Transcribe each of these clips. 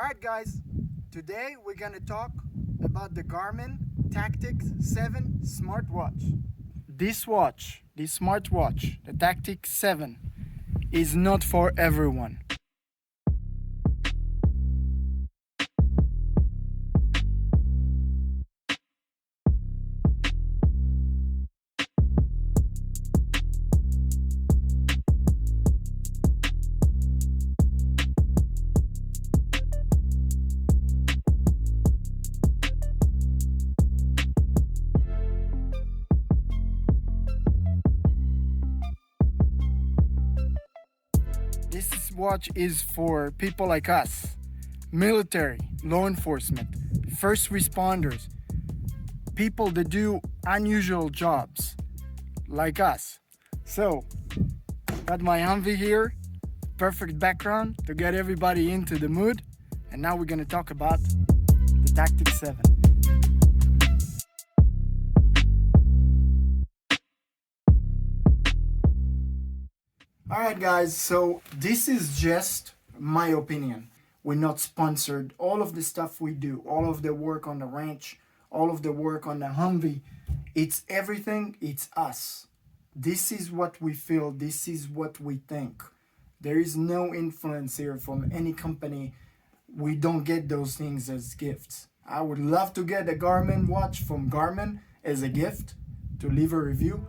Alright guys, today we're gonna talk about the Garmin Tactix 7 smartwatch. This smartwatch, the Tactix 7, is not for everyone. This watch is for people like us, military, law enforcement, first responders, people that do unusual jobs like us. So, got my Humvee here, perfect background to get everybody into the mood. And now we're gonna talk about the Tactix 7. Alright guys, so this is just my opinion. We're not sponsored. All of the stuff we do, all of the work on the ranch, all of the work on the Humvee, it's everything, it's us. This is what we feel, this is what we think. There is no influence here from any company. We don't get those things as gifts. I would love to get a Garmin watch from Garmin as a gift to leave a review,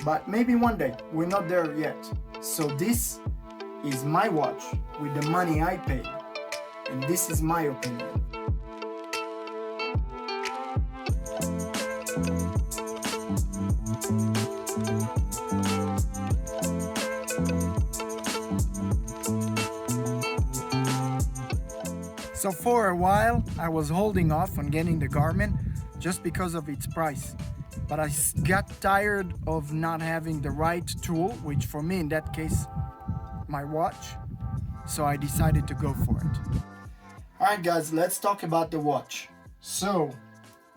but maybe one day. We're not there yet. So this is my watch with the money I paid, and this is my opinion. So for a while, I was holding off on getting the Garmin just because of its price. But I got tired of not having the right tool, which for me in that case, my watch. So I decided to go for it. Alright guys, let's talk about the watch. So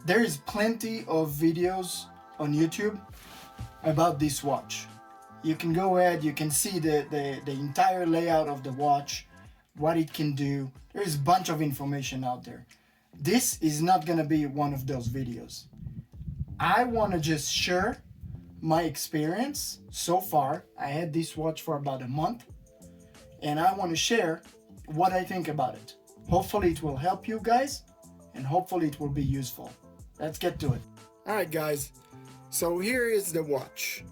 there is plenty of videos on YouTube about this watch. You can go ahead, you can see the entire layout of the watch, what it can do. There's a bunch of information out there. This is not gonna be one of those videos. I want to just share my experience so far. I had this watch for about a month, and I want to share what I think about it. Hopefully it will help you guys, and hopefully it will be useful. Let's get to it. Alright guys, so here is the watch.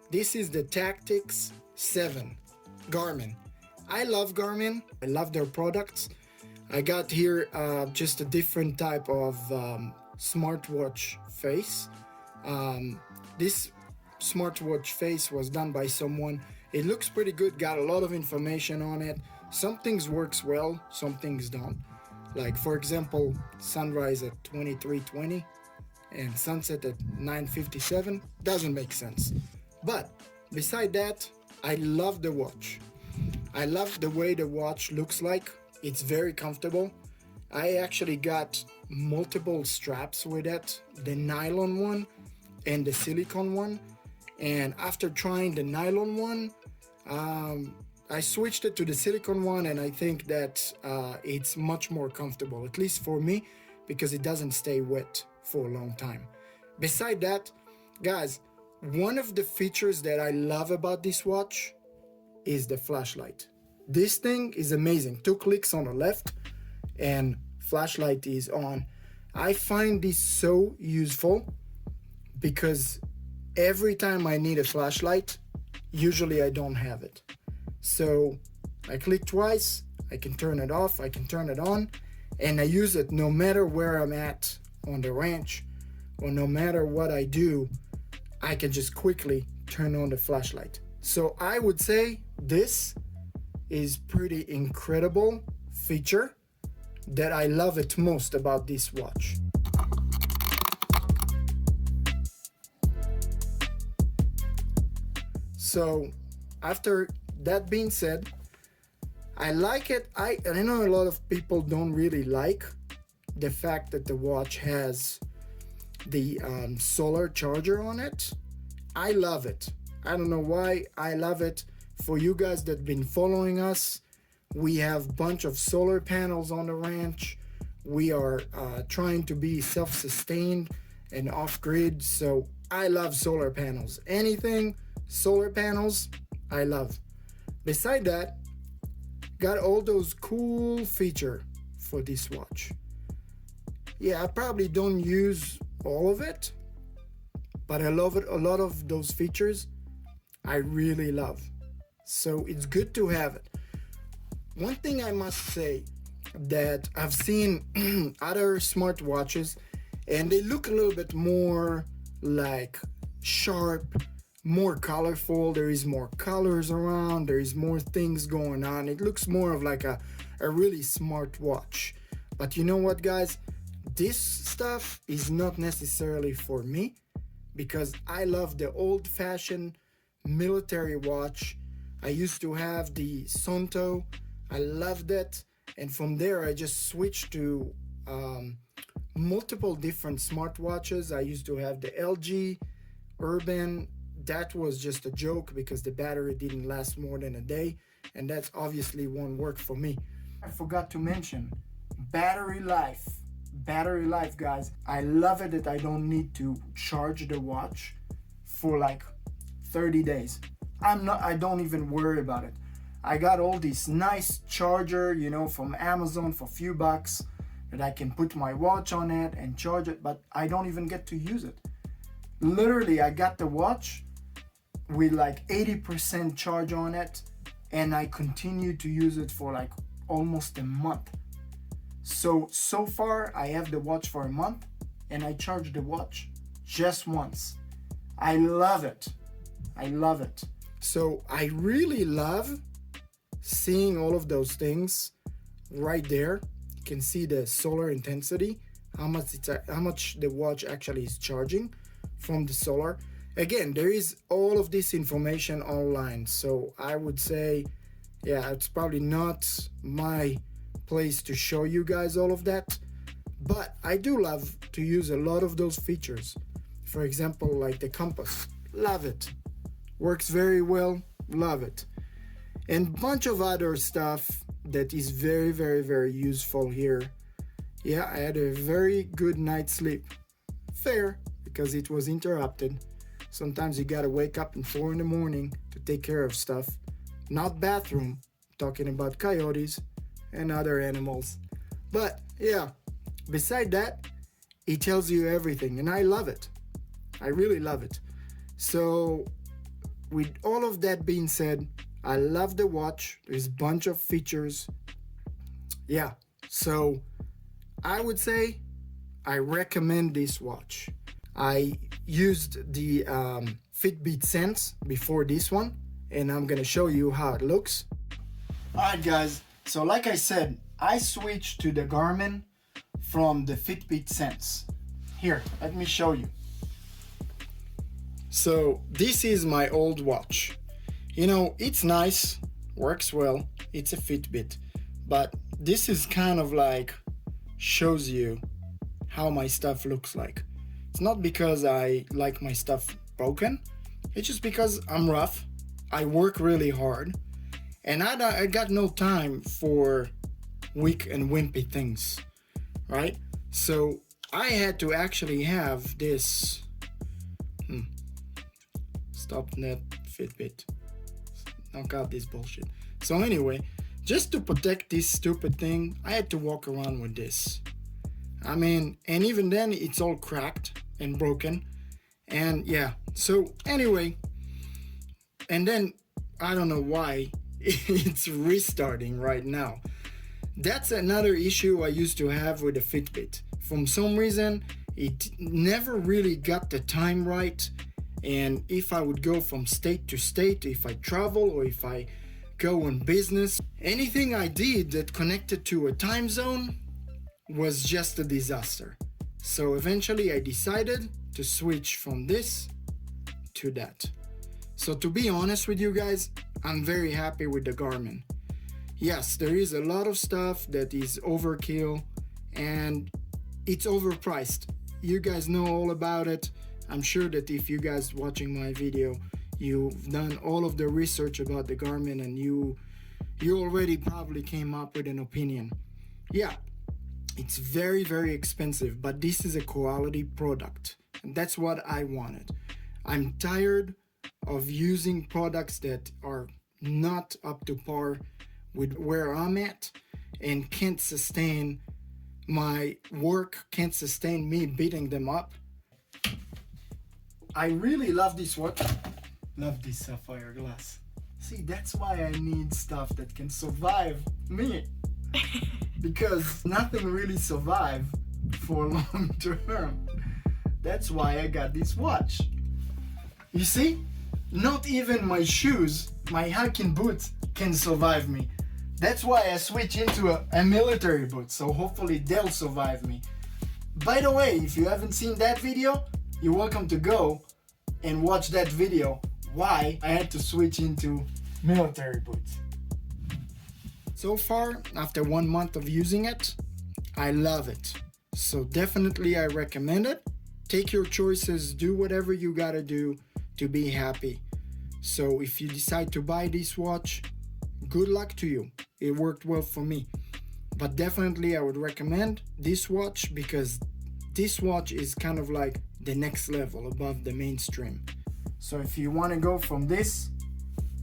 This is the Tactix 7 Garmin. I love Garmin, I love their products. I got here just a different type of smartwatch face. This smartwatch face was done by someone. It looks pretty good, got a lot of information on it. Some things works well, some things don't. Like for example, sunrise at 23:20 and sunset at 9:57 doesn't make sense. But beside that, I love the watch. I love the way the watch looks like. It's very comfortable. I actually got multiple straps with it, the nylon one and the silicone one, and after trying the nylon one, I switched it to the silicone one, and I think that it's much more comfortable, at least for me, because it doesn't stay wet for a long time. Beside that, guys, one of the features that I love about this watch is the flashlight. This thing is amazing. 2 clicks on the left and flashlight is on. I find this so useful because every time I need a flashlight, usually I don't have it. So I click twice, I can turn it off, I can turn it on, and I use it no matter where I'm at on the ranch or no matter what I do, I can just quickly turn on the flashlight. So I would say this is pretty incredible feature that I love it most about this watch. So after that being said, I like it. I know a lot of people don't really like the fact that the watch has the solar charger on it. I love it. I don't know why I love it. For you guys that have been following us We have bunch of solar panels on the ranch. We are trying to be self-sustained and off-grid, so I love solar panels. Anything solar panels, I love. Beside that, got all those cool feature for this watch. Yeah, I probably don't use all of it, but I love it. A lot of those features I really love. So it's good to have it. One thing I must say that I've seen other smartwatches and they look a little bit more like sharp, more colorful. There is more colors around, there is more things going on. It looks more of like a really smart watch. But you know what, guys? This stuff is not necessarily for me because I love the old-fashioned military watch. I used to have the Sonto. I loved it, and from there I just switched to multiple different smartwatches. I used to have the LG Urban. That was just a joke because the battery didn't last more than a day, and that's obviously won't work for me. I forgot to mention battery life. Battery life, guys. I love it that I don't need to charge the watch for like 30 days. I don't even worry about it. I got all this nice charger, you know, from Amazon for a few bucks that I can put my watch on it and charge it, but I don't even get to use it. Literally, I got the watch with like 80% charge on it, and I continue to use it for like almost a month. So far I have the watch for a month and I charge the watch just once. I love it. I love it. So I really love seeing all of those things right there. You can see the solar intensity, how much the watch actually is charging from the solar. Again, there is all of this information online, so I would say, yeah, it's probably not my place to show you guys all of that, but I do love to use a lot of those features. For example, like the compass, love it, works very well, love it, and bunch of other stuff that is very, very, very useful here. Yeah, I had a very good night's sleep. Fair, because it was interrupted. Sometimes you gotta wake up in 4 in the morning to take care of stuff. Not bathroom, talking about coyotes and other animals. But yeah, beside that, it tells you everything, and I love it. I really love it. So with all of that being said, I love the watch. There's a bunch of features. Yeah, so I would say I recommend this watch. I used the Fitbit Sense before this one, and I'm gonna show you how it looks. Alright guys, so like I said, I switched to the Garmin from the Fitbit Sense. Here, let me show you. So this is my old watch. You know, it's nice, works well, it's a Fitbit, but this is kind of like shows you how my stuff looks like. It's not because I like my stuff broken, it's just because I'm rough, I work really hard, and I got no time for weak and wimpy things, right? So I had to actually have this stop net Fitbit. Knock out this bullshit. So anyway, just to protect this stupid thing, I had to walk around with this. I mean, and even then it's all cracked and broken. And yeah, so anyway, and then I don't know why it's restarting right now. That's another issue I used to have with the Fitbit. For some reason, it never really got the time right. And if I would go from state to state, if I travel or if I go on business, anything I did that connected to a time zone was just a disaster. So eventually I decided to switch from this to that. So to be honest with you guys, I'm very happy with the Garmin. Yes, there is a lot of stuff that is overkill and it's overpriced. You guys know all about it. I'm sure that if you guys watching my video, you've done all of the research about the Garmin and you you already probably came up with an opinion. Yeah, it's very, very expensive, but this is a quality product. And that's what I wanted. I'm tired of using products that are not up to par with where I'm at and can't sustain my work, can't sustain me beating them up. I really love this watch. Love this sapphire glass. See, that's why I need stuff that can survive me. Because nothing really survives for long term. That's why I got this watch. You see? Not even my shoes, my hiking boots can survive me. That's why I switch into a military boot, so hopefully they'll survive me. By the way, if you haven't seen that video, you're welcome to go and watch that video, why I had to switch into military boots. So far, after 1 month of using it, I love it. So definitely I recommend it. Take your choices, do whatever you gotta do to be happy. So if you decide to buy this watch, good luck to you. It worked well for me. But definitely I would recommend this watch because this watch is kind of like the next level above the mainstream. So if you want to go from this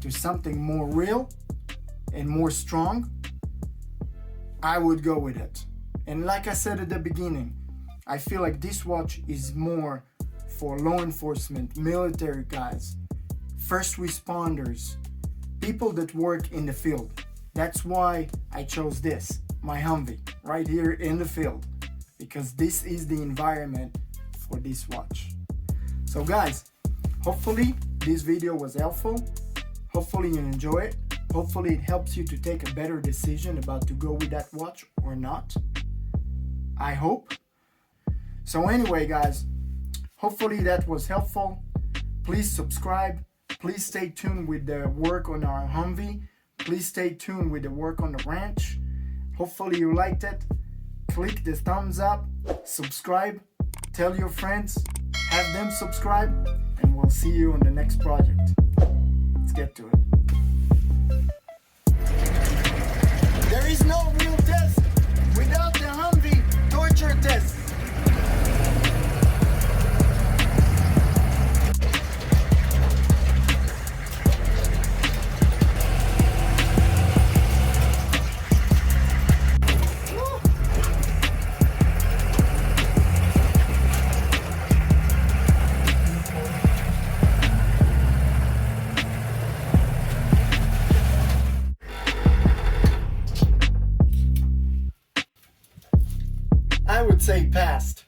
to something more real and more strong, I would go with it. And like I said at the beginning, I feel like this watch is more for law enforcement, military guys, first responders, people that work in the field. That's why I chose this, my Humvee, right here in the field, because this is the environment for this watch. So guys, hopefully this video was helpful. Hopefully you enjoy it. Hopefully it helps you to take a better decision about to go with that watch or not. I hope. So anyway guys, hopefully that was helpful. Please subscribe. Please stay tuned with the work on our Humvee. Please stay tuned with the work on the ranch. Hopefully you liked it. Click the thumbs up, subscribe, tell your friends, have them subscribe, and we'll see you on the next project. Let's get to it. There is no real test without the Humvee torture test. I would say passed.